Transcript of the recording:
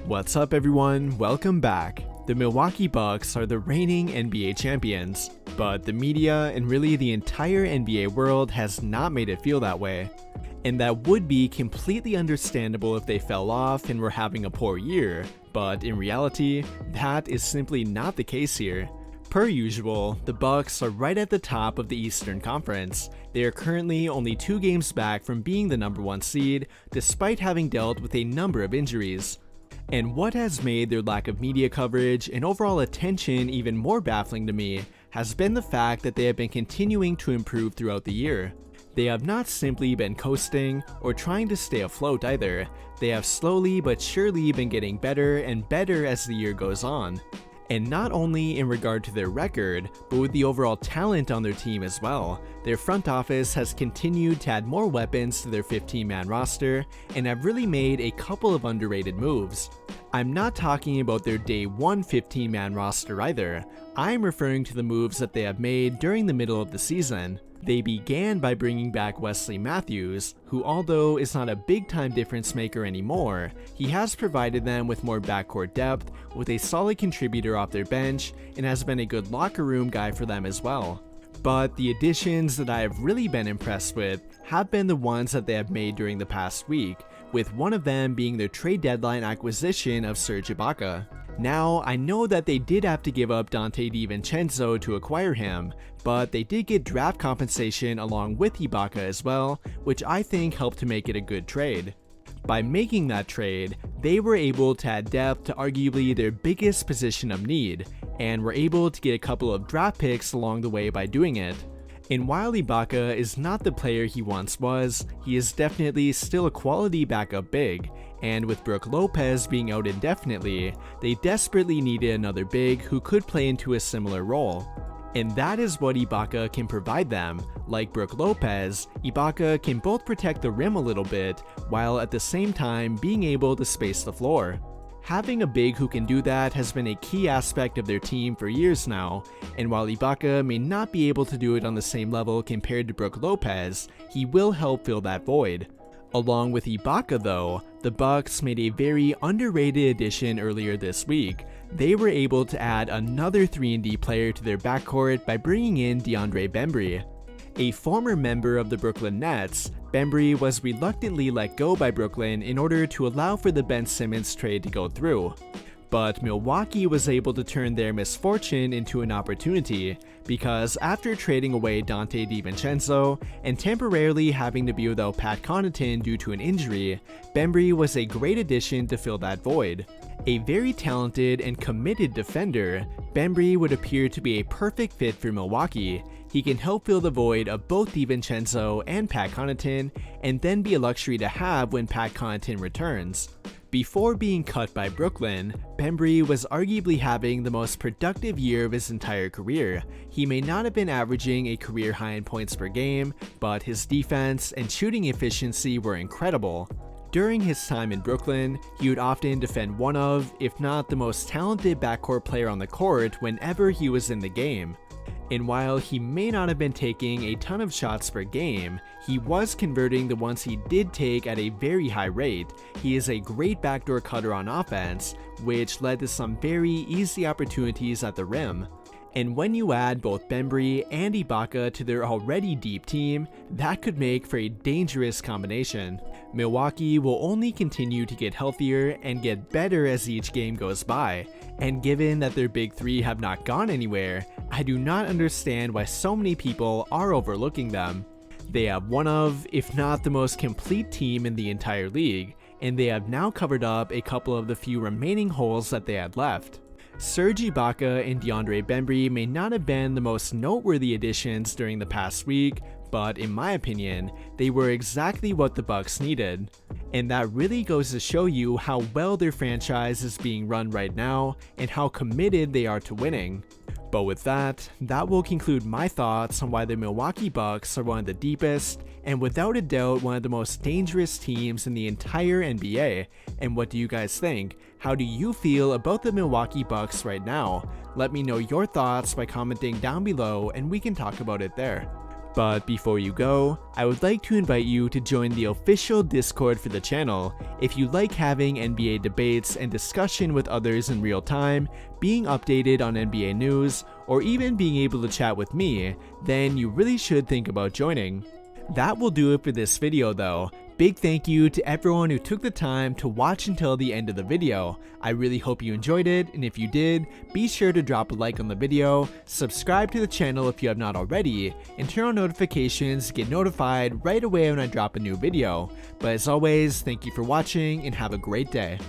What's up everyone, welcome back. The Milwaukee Bucks are the reigning NBA champions, but the media and really the entire NBA world has not made it feel that way. And that would be completely understandable if they fell off and were having a poor year, but in reality, that is simply not the case here. Per usual, the Bucks are right at the top of the Eastern Conference. They are currently only 2 games back from being the number 1 seed, despite having dealt with a number of injuries. And what has made their lack of media coverage and overall attention even more baffling to me has been the fact that they have been continuing to improve throughout the year. They have not simply been coasting or trying to stay afloat either. They have slowly but surely been getting better and better as the year goes on. And not only in regard to their record, but with the overall talent on their team as well. Their front office has continued to add more weapons to their 15-man roster and have really made a couple of underrated moves. I'm not talking about their day 1 15-man roster either. I'm referring to the moves that they have made during the middle of the season. They began by bringing back Wesley Matthews, who although is not a big-time difference maker anymore, he has provided them with more backcourt depth, with a solid contributor off their bench, and has been a good locker room guy for them as well. But the additions that I have really been impressed with have been the ones that they have made during the past week, with one of them being their trade deadline acquisition of Serge Ibaka. Now, I know that they did have to give up Donte DiVincenzo to acquire him, but they did get draft compensation along with Ibaka as well, which I think helped to make it a good trade. By making that trade, they were able to add depth to arguably their biggest position of need, and were able to get a couple of draft picks along the way by doing it. And while Ibaka is not the player he once was, he is definitely still a quality backup big, and with Brook Lopez being out indefinitely, they desperately needed another big who could play into a similar role. And that is what Ibaka can provide them. Like Brook Lopez, Ibaka can both protect the rim a little bit, while at the same time being able to space the floor. Having a big who can do that has been a key aspect of their team for years now, and while Ibaka may not be able to do it on the same level compared to Brook Lopez, he will help fill that void. Along with Ibaka though, the Bucks made a very underrated addition earlier this week. They were able to add another 3-and-D player to their backcourt by bringing in DeAndre Bembry. A former member of the Brooklyn Nets, Bembry was reluctantly let go by Brooklyn in order to allow for the Ben Simmons trade to go through. But Milwaukee was able to turn their misfortune into an opportunity, because after trading away Donte DiVincenzo and temporarily having to be without Pat Connaughton due to an injury, Bembry was a great addition to fill that void. A very talented and committed defender, Bembry would appear to be a perfect fit for Milwaukee. He can help fill the void of both DiVincenzo and Pat Connaughton, and then be a luxury to have when Pat Connaughton returns. Before being cut by Brooklyn, Bembry was arguably having the most productive year of his entire career. He may not have been averaging a career high in points per game, but his defense and shooting efficiency were incredible. During his time in Brooklyn, he would often defend one of, if not the most talented backcourt player on the court whenever he was in the game. And while he may not have been taking a ton of shots per game, he was converting the ones he did take at a very high rate. He is a great backdoor cutter on offense, which led to some very easy opportunities at the rim. And when you add both Bembry and Ibaka to their already deep team, that could make for a dangerous combination. Milwaukee will only continue to get healthier and get better as each game goes by, and given that their big 3 have not gone anywhere, I do not understand why so many people are overlooking them. They have one of, if not the most complete team in the entire league, and they have now covered up a couple of the few remaining holes that they had left. Serge Ibaka and DeAndre Bembry may not have been the most noteworthy additions during the past week, but in my opinion, they were exactly what the Bucks needed. And that really goes to show you how well their franchise is being run right now, and how committed they are to winning. But with that will conclude my thoughts on why the Milwaukee Bucks are one of the deepest, and without a doubt one of the most dangerous teams in the entire NBA. And what do you guys think? How do you feel about the Milwaukee Bucks right now? Let me know your thoughts by commenting down below and we can talk about it there. But before you go, I would like to invite you to join the official Discord for the channel. If you like having NBA debates and discussion with others in real time, being updated on NBA news, or even being able to chat with me, then you really should think about joining. That will do it for this video though. Big thank you to everyone who took the time to watch until the end of the video. I really hope you enjoyed it, and if you did, be sure to drop a like on the video, subscribe to the channel if you have not already, and turn on notifications to get notified right away when I drop a new video. But as always, thank you for watching and have a great day.